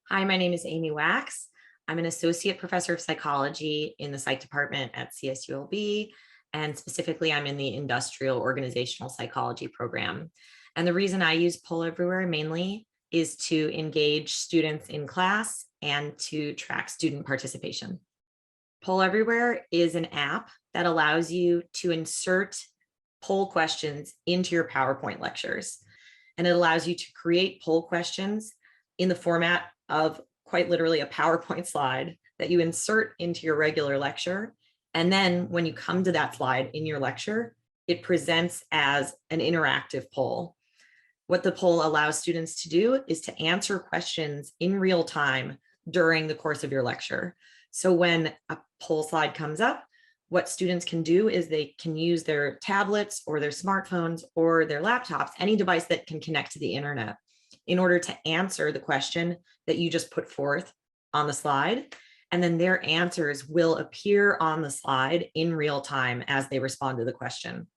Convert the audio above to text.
Hi, my name is Amy Wax. I'm an associate professor of psychology in the psych department at CSULB, and specifically, I'm in the industrial organizational psychology program. And the reason I use Poll Everywhere mainly is to engage students in class and to track student participation. Poll Everywhere is an app that allows you to insert poll questions into your PowerPoint lectures. And it allows you to create poll questions in the format of quite literally a PowerPoint slide that you insert into your regular lecture. And then when you come to that slide in your lecture, it presents as an interactive poll. What the poll allows students to do is to answer questions in real time during the course of your lecture. So when a poll slide comes up, what students can do is they can use their tablets or their smartphones or their laptops, any device that can connect to the internet, in order to answer the question that you just put forth on the slide. And then their answers will appear on the slide in real time as they respond to the question.